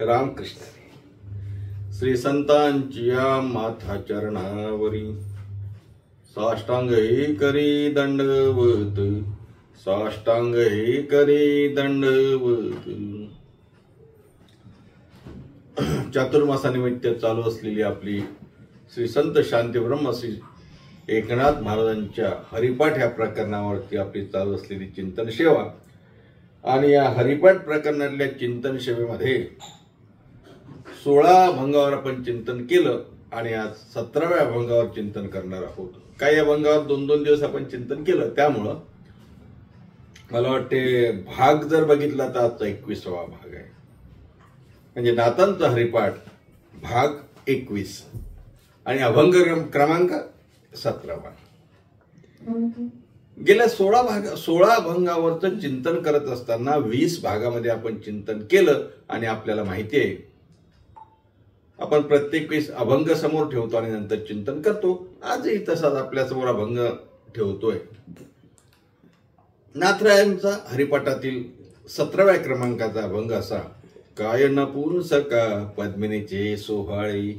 रामकृष्ण हरी. श्री संतांची या माथा चरणावरी साष्टांग हे करी दंडवत, साष्टांग हे करी दंडवत. चातुर्मासानिमित्त चालू असलेली आपली श्री संत शांती ब्रह्मश्री एकनाथ महाराजांच्या हरिपाठ या प्रकरणावरती आपली चालू असलेली चिंतन सेवा. आणि या हरिपाठ प्रकरणातल्या चिंतन सेवेमध्ये 16 अभंगावर आपण चिंतन केलं आणि आज 17व्या अभंगावर चिंतन करणार आहोत. काही अभंगावर 2-2 दिवस आपण चिंतन केलं, त्यामुळं मला वाटते भाग जर बघितला तर आजचा 21वा भाग आहे. म्हणजे नाथांचा हरिपाठ भाग 21 आणि अभंग क्रमांक 17वा. गेल्या 16 अभंगावरचं चिंतन करत असताना 20 भागामध्ये आपण चिंतन केलं आणि आपल्याला माहिती आहे आपण प्रत्येक वेळेस अभंग समोर ठेवतो आणि नंतर चिंतन करतो. आजही तसाच आपल्यासमोर अभंग ठेवतोय. नाथरायांचा हरिपाठातील 17व्या क्रमांकाचा अभंग असा: काय नपुंसका पद्मिनीचे सोहळे,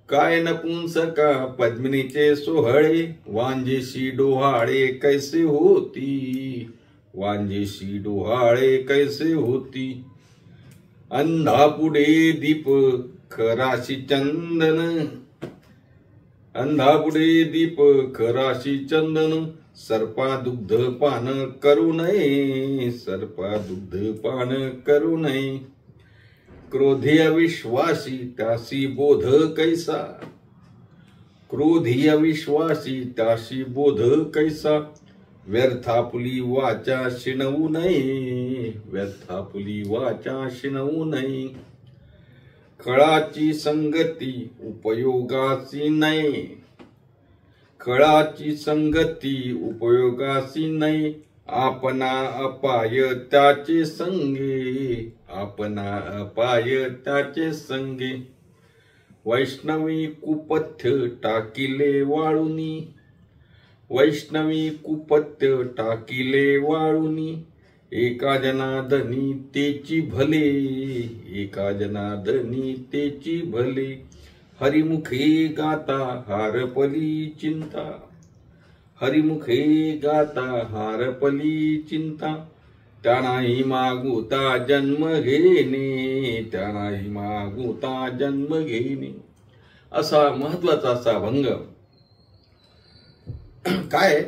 काय नपुंसका पद्मिनीचे सोहळे, वांजेशी डोहाळे कैसे होती, वांजेशी डोहाळे कैसे होती. अंधापुढे दीप खराशी चंदन, अंधापुढे दीप खराशी चंदन, सर्पा दुग्ध पान करू नये, सर्पा दुग्ध पान करू नये. क्रोधी अविश्वासी त्यासी बोध कैसा, क्रोधी अविश्वासी त्यासी बोध कैसा. व्यर्थापुली वाचा शिणवू नये, व्यर्थापुली वाचा शिणवू नये. खळाची संगती उपयोगाची नाही, खळाची संगती उपयोगाची नाही. आपणा अपाय त्याचे संगे, आपणा अपाय त्याचे संगे. वैष्णवी कुपथ्य टाकिले वाळुनी, वैष्णवी कुपथ्य टाकिले वाळुनी. एका जनार्दनी तेची भले, एका जनार्दनी तेची भले. हरिमुखे गाता हारपली चिंता, हरिमुखे गाता हारपली चिंता. त्यानाही मागुता जन्म घेणे, त्यानाही मागुता जन्म घेणे. असा महत्वाचा असा अभंग. काय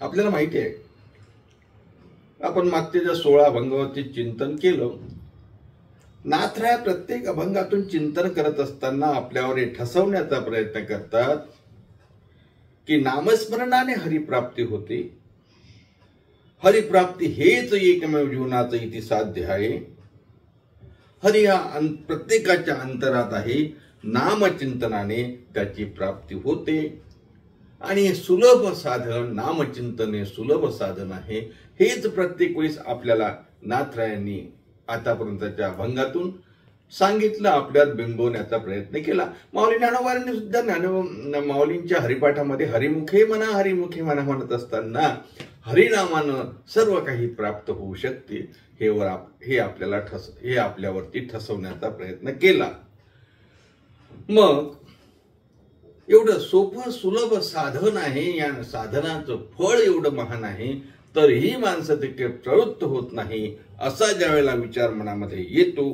आपल्याला माहिती आहे, आपण मागच्या 16 अभंगावरती चिंतन केलं. नाथराय प्रत्येक अभंगातून चिंतन करत असताना आपल्यावर हे ठसवण्याचा प्रयत्न करतात की नामस्मरणाने हरिप्राप्ती होते. हरिप्राप्ती हेच एकमेव जीवनाचं इथे साध्य आहे. हरी हा प्रत्येकाच्या अंतरात आहे. नामचिंतनाने त्याची प्राप्ती होते आणि सुलभ साधन, नामचिंतन हे सुलभ साधन आहे. हेच प्रत्येक वेळेस आपल्याला नाथरायांनी आतापर्यंतच्या अभंगातून सांगितलं, आपल्यात बिंबवण्याचा प्रयत्न केला. माऊली ज्ञानोबांनी सुद्धा माऊलींच्या हरिपाठामध्ये हरिमुखे म्हणा, हरिमुखे म्हणा म्हणत असताना हरिनामानं सर्व काही प्राप्त होऊ शकते हे आपल्यावरती ठसवण्याचा प्रयत्न केला. मग एवढं सोपं सुलभ साधन आहे, या साधनाचं फळ एवढं महान आहे, तरीही माणसं तिथे प्रवृत्त होत नाही. असा ज्यावेळेला विचार मनामध्ये येतो,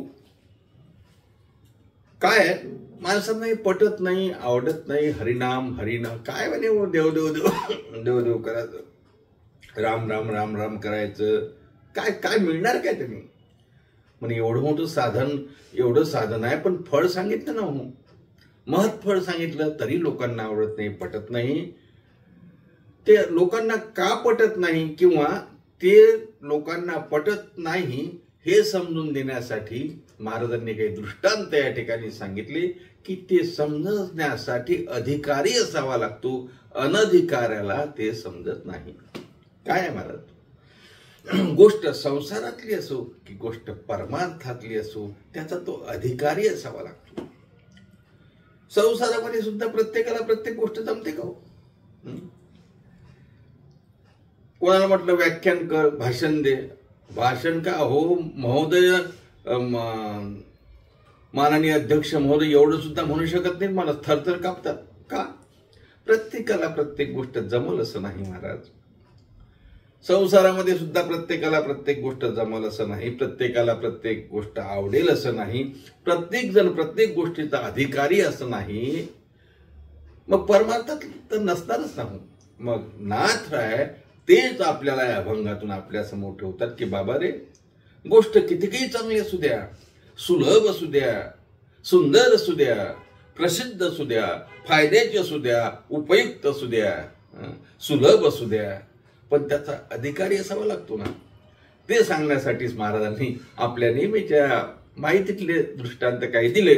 काय माणसांना पटत नाही, आवडत नाही. हरिनाम हरिनाम काय म्हणे, देव देव देव देव देव करायचं, राम राम राम राम करायचं, काय काय मिळणार काय तुम्ही म्हणे. एवढं मोठं साधन, एवढं साधन आहे, पण फळ सांगितलं ना हो, महत्फळ सांगितलं तरी लोकांना आवडत नाही, पटत नाही. ते लोकांना का पटत नाही किंवा ते लोकांना पटत नाही हे समजून देण्यासाठी महाराजांनी काही दृष्टांत या ठिकाणी सांगितले की ते समजण्यासाठी अधिकारी असावा लागतो, अनधिकाऱ्याला ते समजत नाही. काय आहे महाराज, गोष्ट संसारातली असो की गोष्ट परमार्थातली असो, त्याचा तो अधिकारी असावा लागतो. संसारामध्ये सुद्धा प्रत्येकाला प्रत्येक गोष्ट जमते का? कोणाला म्हटलं व्याख्यान कर, भाषण दे, भाषण का हो महोदय, माननीय अध्यक्ष महोदय एवढं सुद्धा म्हणू शकत नाही, मला थरथर कापतात. का? प्रत्येकाला प्रत्येक गोष्ट जमल असं नाही महाराज. संसारामध्ये सुद्धा प्रत्येकाला प्रत्येक गोष्ट जमल असं नाही, प्रत्येकाला प्रत्येक गोष्ट आवडेल असं नाही, प्रत्येक जण प्रत्येक गोष्टीचा अधिकारी असं नाही. मग परमार्थात तर नसणारच ना. मग नाथराय तेच आपल्याला या अभंगातून आपल्या समोर ठेवतात की बाबा रे, गोष्ट कितीही चांगली असू द्या, सुलभ असू द्या, सुंदर असू द्या, प्रसिद्ध असू द्या, फायद्याची असू द्या, उपयुक्त असू द्या, सुलभ असू द्या, पण त्याचा अधिकारी असावा लागतो ना. ते सांगण्यासाठीच महाराजांनी आपल्या नेहमीच्या माहितीतले दृष्टांत काही दिले.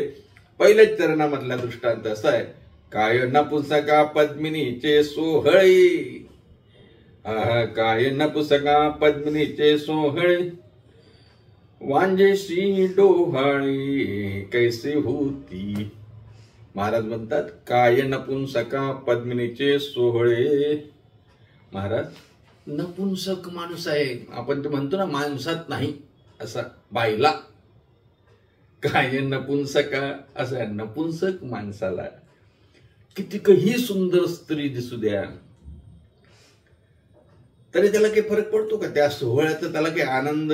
पहिल्याच चरणामधला दृष्टांत असा आहे, काय नपुंसका पद्मिनीचे सोहळे. काय नपुंसका पद्मिनीचे सोहळे, वांजेशी डोहाळे कैसे होती. महाराज म्हणतात काय नपुंसका पद्मिनीचे सोहळे. महाराज नपुंसक माणूस आहे, आपण ते म्हणतो ना माणसात नाही असा, बाईला काय नपुंसका असा नपुंसक माणसाला कितीकही सुंदर स्त्री दिसू द्या तरी त्याला काही फरक पडतो का? त्या सोहळ्याचा त्याला काही आनंद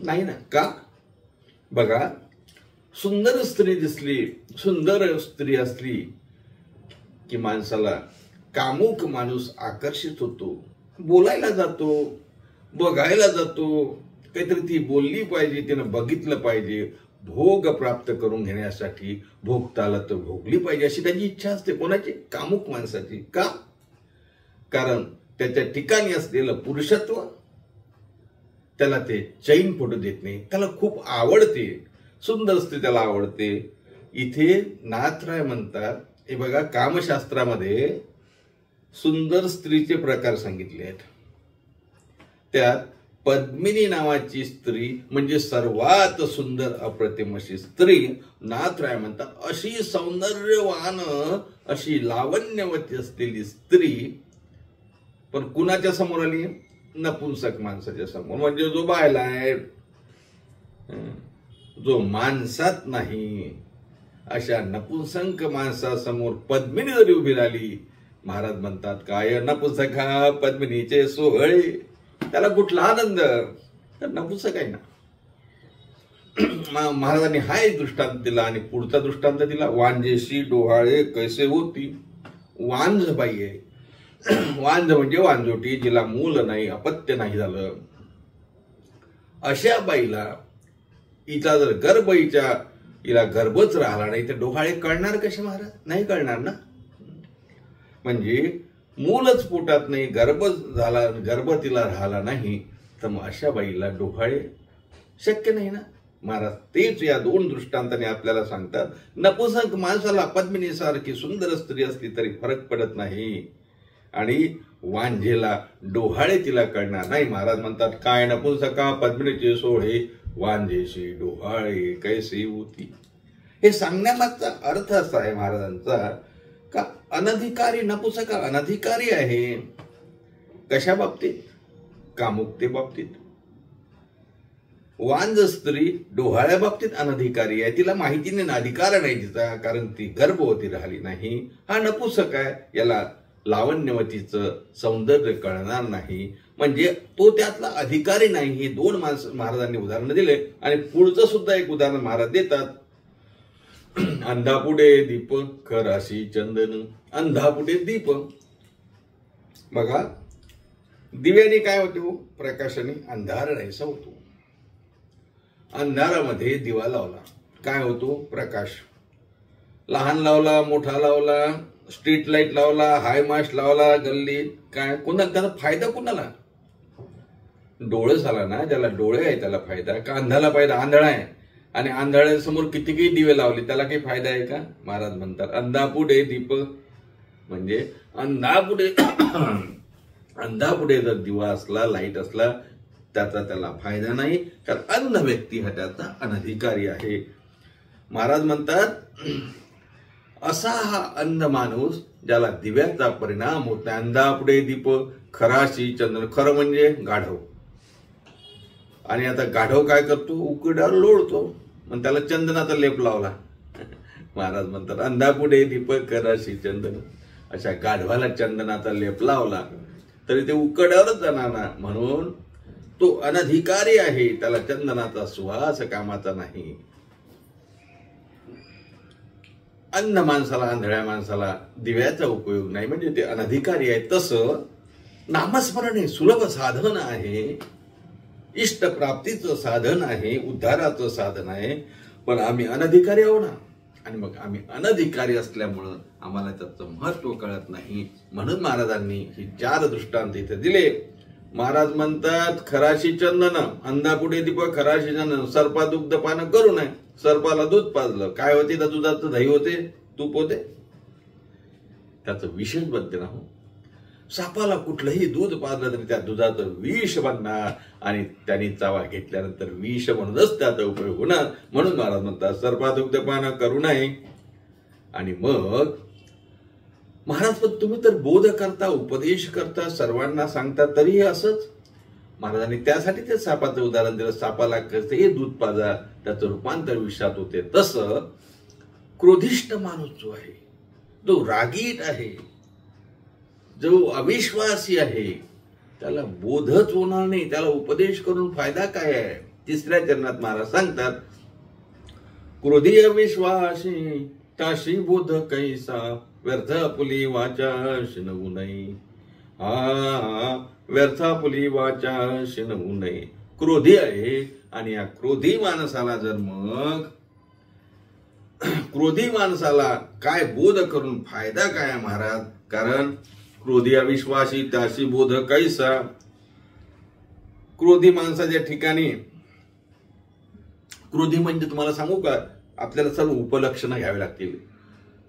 नाही ना. का? बघा, सुंदर स्त्री दिसली, सुंदर स्त्री असली की माणसाला, कामुक माणूस आकर्षित होतो, बोलायला जातो, बघायला जातो, काहीतरी ती बोलली पाहिजे, तिनं बघितलं पाहिजे, भोग प्राप्त करून घेण्यासाठी भोगताला तर भोगली पाहिजे अशी त्याची इच्छा असते. कोणाची? कामुक माणसाची. का? कारण त्याच्या ठिकाणी असलेलं पुरुषत्व त्याला ते चैन पडू देत नाही. त्याला खूप आवडते, सुंदर स्त्री त्याला आवडते. इथे नाथराय म्हणतात, हे बघा, कामशास्त्रामध्ये सुंदर स्त्रीचे प्रकार सांगितले आहेत. त्यात पद्मिनी नावाची स्त्री म्हणजे सर्वात सुंदर अप्रतिम अशी स्त्री. नाथराय म्हणतात अशी सौंदर्यवान, अशी लावण्यवती असलेली स्त्री पण कुणाच्या समोर आली? नपुंसक माणसाच्या समोर. म्हणजे जो बायला आहे, जो माणसात नाही, अशा नपुंसक माणसासमोर पद्मिनी जरी उभी राहिली, महाराज म्हणतात काय नपुंसका पद्मिनीचे सोहळे. त्याला कुठला आनंद? तर नपुंसक आहे ना. महाराजांनी हा एक दृष्टांत दिला आणि पुढचा दृष्टांत दिला, वांजेशी डोहाळे कैसे होती. वांझ बाई आहे, वांझ म्हणजे वांजोटी, जिला मूल नाही, अपत्य नाही झालं, अशा बाईला हिचा जर गर्भ, हिला गर्भच राहिला नाही तर डोहाळे कळणार कसे महाराज? नाही कळणार ना. म्हणजे मूलच पोटात नाही, गर्भ तिला राहिला नाही, तर मग अशा बाईला डोहाळे शक्य नाही ना. महाराज तेच या दोन दृष्टांताने आपल्याला सांगतात, नपुंसक माणसाला पद्मिनीसारखी सुंदर स्त्री असली तरी फरक पडत नाही आणि वांझेला डोहाळे तिला कळणार नाही. महाराज म्हणतात काय नपुंसका पद्मिनीचे सोहळे, वांझेशी डोहाळे कैसे होती. हे सांगण्यामागचा अर्थ असा आहे महाराजांचा का अनधिकारी नपुंसका अनधिकारी आहे. कशा बाबतीत? कामुकते बाबतीत. वांझ स्त्री डोहाळ्या बाबतीत अनधिकारी आहे, तिला माहिती नाही, अधिकार नाही तिचा, कारण ती गर्भवती राहिली नाही. हा नपुंसक आहे, याला लावण्यवतीचं सौंदर्य कळणार नाही, म्हणजे तो त्यातला अधिकारी नाही. हे दोन महाराजांनी उदाहरण दिले आणि पुढचं सुद्धा एक उदाहरण महाराज देतात. अंधापुढे दीप खराशी चंदन. अंधापुढे दीप. बघा, दिव्याने काय होतो? प्रकाशाने अंधार नाहीसा होतो. अंधारामध्ये दिवा लावला काय होतो? प्रकाश. लहान लावला, मोठा लावला, स्ट्रीट लाईट लावला, हाय मास्ट लावला गल्लीत, काय कोणाला त्याचा फायदा? कोणाला? डोळे झाला ना, ज्याला डोळे आहे त्याला फायदा. का अंधाला फायदा? आंधळा आहे आणि आंधळ्यासमोर कितीही दिवे लावले त्याला काही फायदा आहे का? महाराज म्हणतात अंधापुढे दीप, म्हणजे अंधापुढे जर दिवा असला, लाईट असला, त्याचा त्याला फायदा नाही, कारण अंध व्यक्ती हा त्याचा अनधिकारी आहे. महाराज म्हणतात असा हा अंध माणूस ज्याला दिव्याचा परिणाम होत नाही. अंधापुढे दीप खराशी चंदन. खरं म्हणजे गाढव, आणि आता गाढव काय करतो, उकड्यावर लोळतो, मग त्याला चंदनाचा लेप लावला. महाराज म्हणतात अंधापुढे दीपक कराशी चंदन, अशा गाढवाला चंदनाचा लेप लावला तरी ते उकड्यावरच जाणार ना, म्हणून तो अनधिकारी आहे, त्याला चंदनाचा सुवास कामाचा नाही. अंध माणसाला, आंधळ्या माणसाला दिव्याचा उपयोग नाही, म्हणजे ते अनधिकारी आहे. तसं नामस्मरण हे सुलभ साधन आहे, इष्टप्राप्तीचं साधन आहे, उद्धाराचं साधन आहे. पण आम्ही अनधिकारी आहो ना, आणि मग आम्ही अनधिकारी असल्यामुळं आम्हाला त्याचं महत्व कळत नाही. म्हणून महाराजांनी ही 4 दृष्टांत इथे दिले. महाराज म्हणतात खराशी चंदन, अंधापुढे दीपक खराशी चंदन, सर्पा दुग्ध पान करू नये. सर्पाला दूध पाजलं, काय होते, त्या दुधाचं दही होते, तूप होते, त्याचं विशेष बनते ना. हो, सापाला कुठलंही दूध पाजलं तरी त्या दुधाचं विष बनणार, आणि त्यांनी चावा घेतल्यानंतर विष म्हणूनच त्याचा उपयोग होणार. म्हणून महाराज म्हणतात सर्पा दुग्ध पान करू नये. आणि मग महाराज पण तुम्ही तर बोध करता, उपदेश करता, सर्वांना सांगता, तरीही असंच. महाराजांनी त्यासाठी ते सापाचं उदाहरण दिलं. सापाला कसे दूध पाजा, त्याचं रूपांतर विषात होते. तसं क्रोधिष्ठ माणूस जो आहे, जो रागीट आहे, जो अविश्वासी आहे, त्याला बोधच होणार नाही. त्याला उपदेश करून फायदा काय आहे. 3ऱ्या चरणात महाराज सांगतात क्रोधी अविश्वासी ताशी बोध कैसा, व्यर्थ आपुली वाचा शिनवू नये. व्यर्थ आपुली वाचा शिनवू नये. क्रोधी आहे, आणि या क्रोधी माणसाला जर मग क्रोधी माणसाला काय बोध करून फायदा काय आहे महाराज. कारण क्रोधी अविश्वासी ताशी बोध कैसा, क्रोधी माणसाच्या ठिकाणी, क्रोधी म्हणजे तुम्हाला सांगू का, आपल्याला सर्व उपलक्षणं घ्यावी लागतील.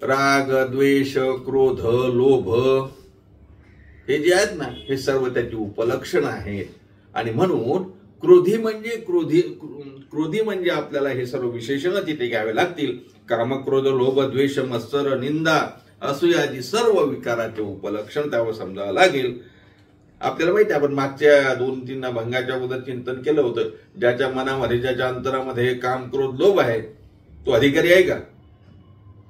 राग, द्वेष, क्रोध, लोभ, हे जे आहेत ना, हे सर्व त्याची उपलक्षणं आहेत. आणि म्हणून क्रोधी म्हणजे आपल्याला हे सर्व विशेषणं तिथे घ्यावे लागतील. काम, क्रोध, लोभ, द्वेष, मत्सर, निंदा, असूयादी सर्व विकाराचे उपलक्षण त्यावर समजावं लागेल. आपल्याला माहिती आहे, आपण मागच्या 2-3 भंगाच्या अगोदर चिंतन केलं होतं. ज्याच्या मनामध्ये, ज्याच्या अंतरामध्ये काम, क्रोध, लोभ आहे, तो अधिकारी आहे का.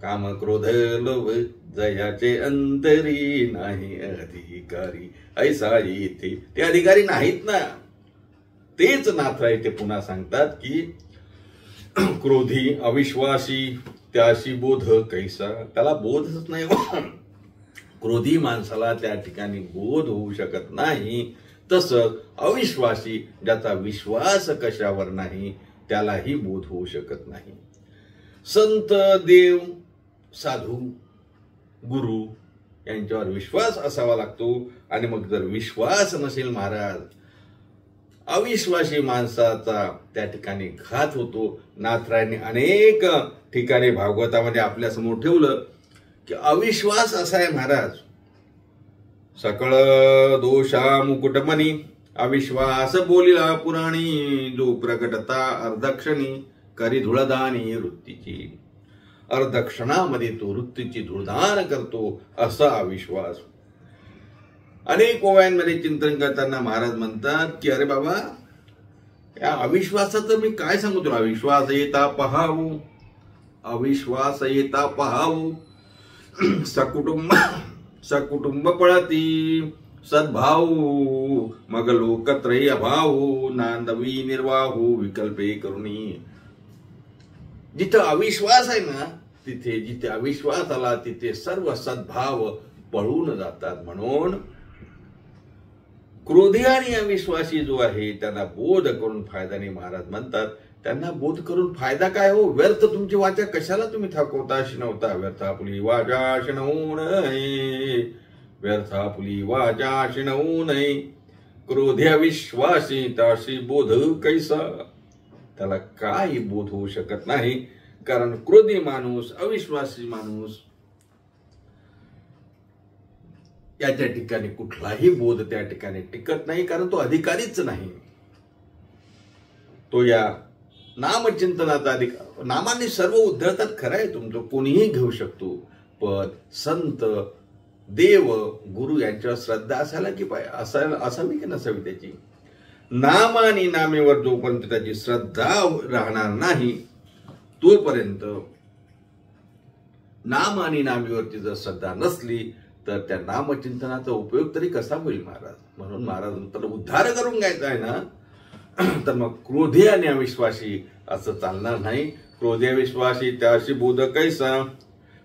काम, क्रोध, लोभ जयाचे अंतरी नाही अधिकारी, ऐसा इथे ते अधिकारी नाहीत ना. तेच नाथराय ते पुन्हा सांगतात की क्रोधी अविश्वासी त्याशी बोध कैसा, त्याला बोधच नाही. क्रोधी माणसाला त्या ठिकाणी बोध होऊ शकत नाही. तसं अविश्वासी, ज्याचा विश्वास कशावर नाही, त्यालाही बोध होऊ शकत नाही. संत, देव, साधू, गुरु यांच्यावर विश्वास असावा लागतो. आणि मग जर विश्वास नसेल महाराज, अविश्वासी माणसाचा त्या ठिकाणी घात होतो. नाथरायांनी अनेक ठिकाणी भागवतामध्ये आपल्या समोर ठेवलं की अविश्वास असा आहे महाराज, सकळ दोषा मुकुटमणी, अविश्वास बोलिला पुराणी, जो प्रकटता अर्धक्षणी, करी धुळदानी वृत्तीची. अर्धक्षणामध्ये तो वृत्तीची धुळदान करतो, असा अविश्वास. अनेक ओव्यांमध्ये चिंतन करताना महाराज म्हणतात की अरे बाबा, या अविश्वासाचं मी काय सांगू तुला. अविश्वास येता पहावू, अविश्वास येता पहावू, सकुटुंब पळती सद्भाऊ, मग लोकत्रय अभाऊ, नांदवी निर्वाहू विकल्पे करुणी. जिथं अविश्वास आहे ना, तिथे जिथे अविश्वास आला तिथे सर्व सद्भाव पळून जातात. म्हणून क्रोधी आणि अविश्वासी जो आहे त्यांना बोध करून फायदा नाही. महाराज म्हणतात त्यांना बोध करून फायदा काय हो. व्यर्थ तुमची वाचा कशाला तुम्ही थकवता शिनवता. व्यर्थ आपली वाचा शिनवू नये, व्यर्थ आपली वाचा शिनवू नये. क्रोधी अविश्वासी ताशी बोध कैसा, त्याला काही बोध होऊ शकत नाही. कारण क्रोधी माणूस, अविश्वासी माणूस याच्या ठिकाणी कुठलाही बोध त्या ठिकाणी टिकत नाही. कारण तो अधिकारीच नाही. तो या नामचिंतनाचा अधिकार. नामाने सर्व उद्धरतात, खरं आहे तुमचं, कोणीही घेऊ शकतो. पण संत, देव, गुरु यांच्यावर श्रद्धा असायला की असावी की नसावी त्याची. नाम आणि नामेवर जोपर्यंत त्याची श्रद्धा राहणार नाही तोपर्यंत, नाम आणि नामेवरची जर श्रद्धा नसली तर त्या नामचिंतनाचा उपयोग तरी कसा होईल महाराज. म्हणून महाराज म्हणतात उद्धार करून घ्यायचा आहे ना तर मग क्रोधी आणि अविश्वासी असं चालणार नाही. क्रोधी अविश्वासी त्याशी बोध कैसा,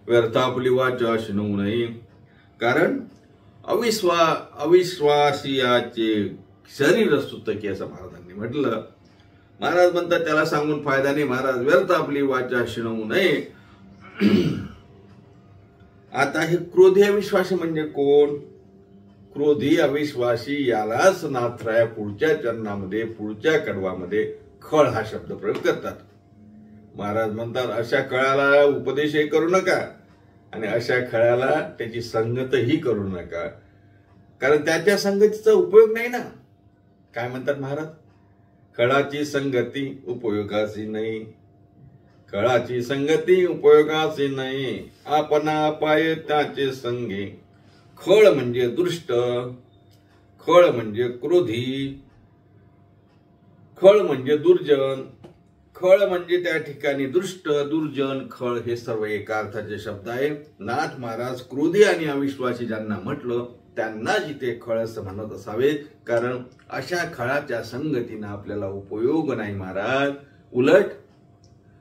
व्यर्थ आपली वाचा शिनवू नये. कारण अविश्वासियाचे शरीर सुतकी असं महाराजांनी म्हटलं. महाराज म्हणतात त्याला सांगून फायदा नाही महाराज, व्यर्थ आपली वाचा शिणवू नये. आता हे क्रोधी अविश्वासी म्हणजे कोण? क्रोधी अविश्वासी यालाच नाथराय पुढच्या चरणामध्ये, पुढच्या कडवामध्ये खळ हा शब्द प्रयोग करतात. महाराज म्हणतात अशा खळाला उपदेशही करू नका आणि अशा खळाला त्याची संगतही करू नका, कारण त्याच्या संगतीचा उपयोग नाही ना. काय म्हणतात महाराज? खळाची संगती उपयोगाची नाही, खळाची संगती उपयोगाची नाही, आपणा पाय त्याचे संगे. खळ म्हणजे दुष्ट, खळ म्हणजे क्रोधी, खळ म्हणजे दुर्जन, खळ म्हणजे त्या ठिकाणी दुष्ट, दुर्जन, खळ हे सर्व एका अर्थाचे शब्द आहे. नाथ महाराज क्रोधी आणि अविश्वासी ज्यांना म्हटलं त्यांना जिथे खळ असं म्हणत असावे, कारण अशा खळाच्या संगतीनं आपल्याला उपयोग नाही महाराज, उलट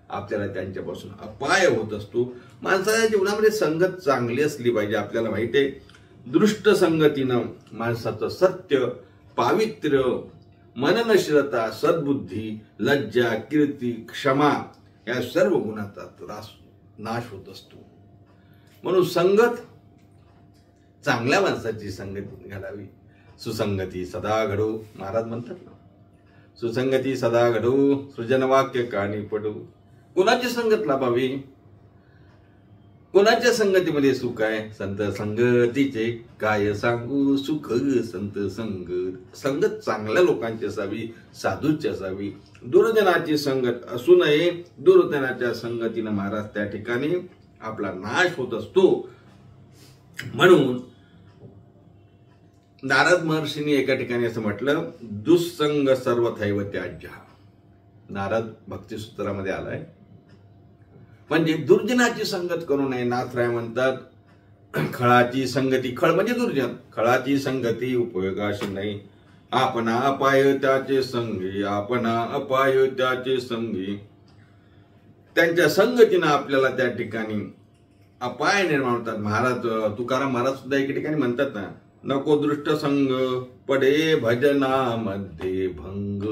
आपल्याला त्यांच्यापासून अपाय होत असतो. माणसाच्या जीवनामध्ये संगत चांगली असली पाहिजे. आपल्याला माहिती आहे दृष्ट संगतीनं माणसाचं सत्य, पावित्र्य, मननशीलता, सद्बुद्धी, लज्जा, कीर्ती, क्षमा या सर्व गुणांचा नाश होत असतो. म्हणून संगत चांगल्या माणसाची संगती घालावी. सुसंगती सदा घडो महाराज म्हणतात ना, सुसंगती सदा घडो, सृजन वाक्य काणी पडो. कोणाची संगत लाभावी? कोणाच्या संगतीमध्ये सुख आहे? संत संगतीचे काय सांगू सुख संत संगत. संगत चांगल्या लोकांची असावी, साधूची असावी. दुर्जनाची संगत असू नये. दुर्जनाच्या संगतीनं महाराज त्या ठिकाणी आपला नाश होत असतो. म्हणून नारद महर्षींनी एका ठिकाणी असं म्हटलं, दुःसंग सर्वथैव त्याज्य. नारद भक्तिसूत्रामध्ये आलाय. म्हणजे दुर्जनाची संगत करू नये. नाथराय म्हणतात खळाची संगती, खळ म्हणजे दुर्जन, खळाची संगती उपयोगाशी नाही. आपणा अपाय त्याचे संगी, आपणा अपाय त्याचे संगी. त्यांच्या संगतीनं आपल्याला त्या ठिकाणी अपाय निर्माण होतात. महाराज तुकाराम महाराज सुद्धा एके ठिकाणी म्हणतात ना, नको दृष्ट संग पडे भजनामध्ये भंग.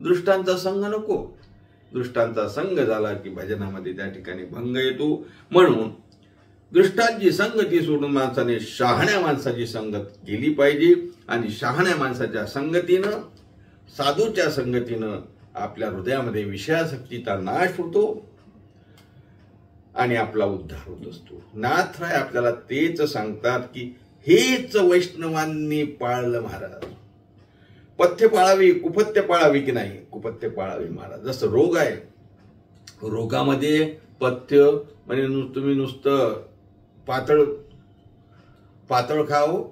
दृष्टांचा संग नको. दृष्टांचा संग झाला की भजनामध्ये त्या ठिकाणी भंग येतो. म्हणून दृष्टांची संगती सोडून माणसाने शहाण्या माणसाची संगत केली पाहिजे. आणि शहाण्या माणसाच्या संगतीनं, साधूच्या संगतीनं आपल्या हृदयामध्ये विषयासक्तीचा नाश होतो आणि आपला उद्धार होत असतो. नाथराय आपल्याला तेच सांगतात की हेच वैष्णवांनी पाळलं महाराज. पथ्य पाळावी, कुपथ्य पाळावी की नाही? कुपथ्य पाळावी महाराज. जसं रोग आहे, रोगामध्ये पथ्य म्हणजे तुम्ही नुसतं पातळ पातळ खाओ,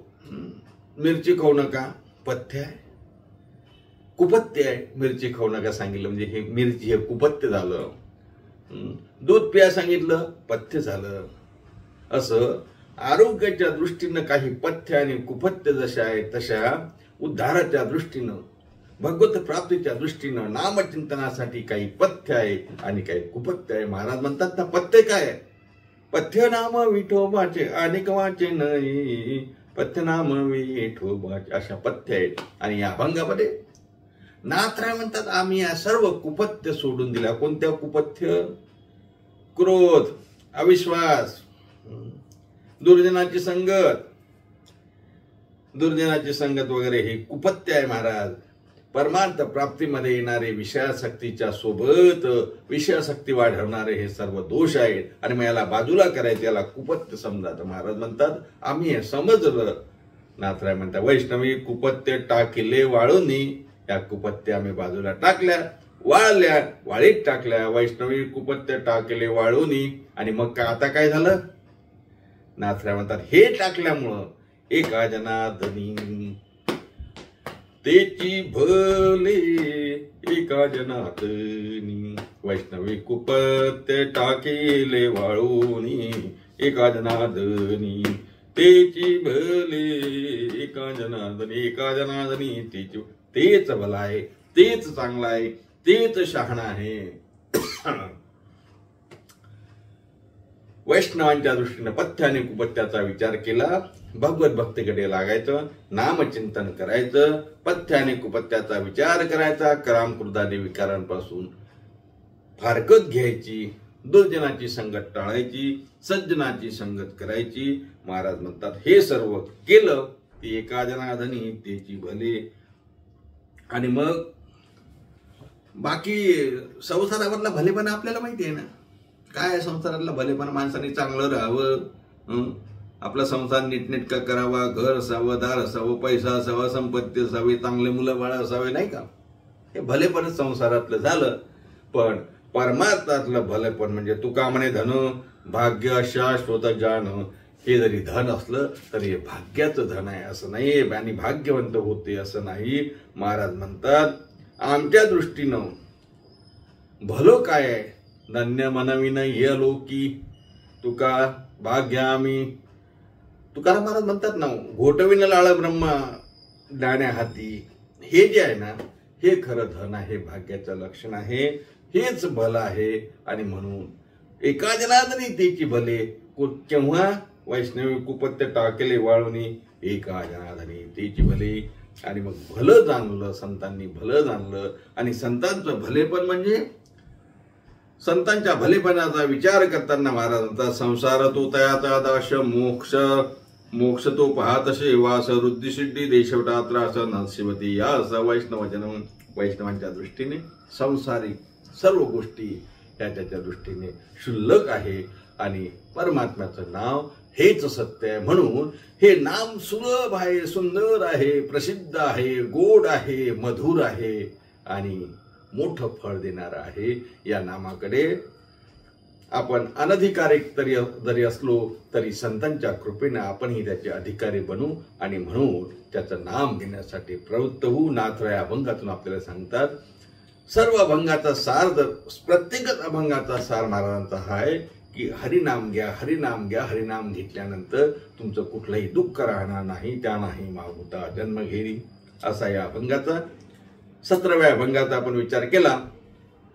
मिरची खाऊ नका, पथ्य आहे. कुपथ्य आहे, मिरची खाऊ नका सांगितलं म्हणजे हे मिरची हे कुपथ्य झालं. दूध प्या सांगितलं, पथ्य झालं. असं आरोग्याच्या दृष्टीनं काही पथ्य आणि कुपथ्य जशा आहे तशा उद्धाराच्या दृष्टीनं, भगवत प्राप्तीच्या दृष्टीनं, नामचिंतनासाठी काही पथ्य आहे आणि काही कुपथ्य आहे. महाराज म्हणतात ना, पथ्य काय? पथ्य नाम विठोबाचे अनेक वाचे नाही, पथ्य नाम विठोबाचे, अशा पथ्य आहेत. आणि या अभंगामध्ये नाथराय म्हणतात आम्ही या सर्व कुपथ्य सोडून दिल्या. कोणत्या कुपथ्य? क्रोध, अविश्वास, दुर्जनाची संगत, दुर्जनाची संगत वगैरे हे कुपथ्य आहे महाराज. परमार्थ प्राप्तीमध्ये येणारे विषयासक्तीच्या सोबत विषयासक्ती वाढवणारे हे सर्व दोष आहेत. आणि मग याला बाजूला करायचं, याला कुपथ्य समजा. तर महाराज म्हणतात आम्ही हे समजलं. नाथराय म्हणतात वैष्णवी कुपथ्य टाकिले वाळूनी. या कुपथ्य आम्ही बाजूला टाकल्या, वाळल्या, वाळीत टाकल्या. वैष्णवी कुपथ्य टाकले वाळूनी. आणि मग का आता काय झालं? नाथराय म्हणतात हे टाकल्यामुळं एका जनार्दनी तेची भले एका जनातनी वैष्णवी कुपत्य टाकेले वाळूनी एका जनार्दनी तेची भले एका जनार्दनी तेच भला आहे, तेच चांगला आहे, तेच शहाणा आहे. वैष्णवांच्या दृष्टीने पथ्य आणि कुपथ्याचा विचार केला, भगवत भक्तीकडे लागायचं, नामचिंतन करायचं, पथ्य आणि कुपथ्याचा विचार करायचा, कराम क्रोधादी विकारांपासून फारकत घ्यायची, दुर्जनाची संगत टाळायची, सज्जनाची संगत करायची. महाराज म्हणतात हे सर्व केलं ती एका जनार्दनी तेची भले. आणि मग बाकी संसारावरला भलेपणा आपल्याला माहिती आहे ना, काय संसारातला भलेपणा. माणसाने चांगलं राहावं, आपला संसार नीटनेटका करावा, घर असावं, दार असावं, पैसा असावा, संपत्ती असावी, चांगले मुलं बाळ असावे, नाही का. हे भलेपणच संसारातलं झालं. पण परमार्थातलं भलेपण म्हणजे तुका म्हणे धन भाग्य शाश्वत जाण. हे जरी धन असलं तरी हे भाग्याचं धन आहे असं नाही, आणि भाग्यवंत होते असं नाही. महाराज म्हणतात आमच्या दृष्टीनं भलं काय आहे, धन्य मनविन ये लोकी तुका भाग्यामी. तुकाराम महाराज म्हणतात ना, घोटविन लाळ ब्रह्मा डाण्या हाती. हे जे आहे ना, हे खरं धन आहे, भाग्याचं लक्षण आहे, हेच भलं आहे. आणि म्हणून एका जनार्दनी तेची भले. केव्हा वैष्णवी कुपत्य टाकेले वाळूनी एका जनार्दनी तेची भले. आणि मग भलं जाणलं, संतांनी भलं जाणलं. आणि संतांचं भलेपण म्हणजे संतांच्या भलेपणाचा विचार करताना महाराज म्हणतात संसार तो तयाचा दाश मोक्ष, मोक्ष तो पाहतसे वास वृद्धी सिद्धी देशवटा त्रास नरसिंहती. या असं वैष्णवजन. वैष्णवांच्या दृष्टीने संसारिक सर्व गोष्टी त्याच्या दृष्टीने क्षुल्लक आहे. आणि परमात्म्याचं नाव हेच सत्य आहे. म्हणून हे नाम सुलभ आहे, सुंदर आहे, प्रसिद्ध आहे, गोड आहे, मधुर आहे आणि मोठं फळ देणार आहे. या नामाकडे आपण अनधिकारिक जरी असलो तरी संतांच्या कृपेने आपणही त्याचे अधिकारी बनू आणि म्हणून त्याचं नाम घेण्यासाठी प्रवृत्त होऊ. नाथराय अभंगातून आपल्याला सांगतात सर्व अभंगाचा सार, प्रत्येकच अभंगाचा सार महाराजांचा हा आहे की हरिनाम घ्या, हरिनाम घ्या. हरिनाम घेतल्यानंतर तुमचं कुठलंही दुःख राहणार नाही, त्या नाही मागुता जन्म घेरी. असा या अभंगाचा 17व्या अभंगाचा आपण विचार केला.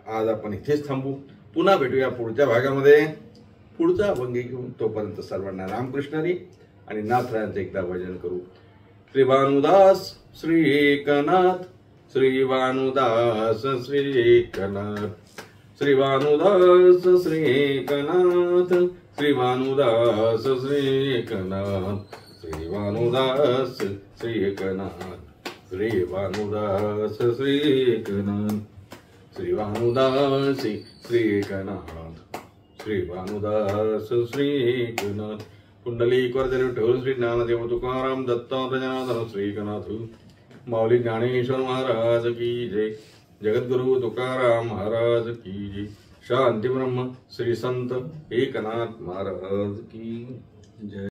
आज आपण इथेच थांबू. पुन्हा भेटूया पुढच्या भागामध्ये पुढचा अभंग घेऊन. तोपर्यंत सर्वांना रामकृष्ण हरी आणि नाथरायांचं एकदा भजन करू. श्री भानुदास श्री एकनाथ, श्री भानुदास श्री एकनाथ, श्री भानुदास श्री एकनाथ, श्री भानुदास श्री एकनाथ, श्री भानुदास श्री एकनाथ, श्री भानुदास श्री एकनाथ, श्री भानुदास श्री एकनाथ, श्री भानुदास श्री एकनाथ. कुंडलिक वरदेव ठेवून श्री ज्ञानदेव तुकाराम दत्तात्रय जनार्दन श्री एकनाथ. माऊली ज्ञानेश्वर महाराज की जय. जगद्गुरु तुकाराम महाराज की जय. शांती ब्रह्म श्री संत एकनाथ महाराज की जय.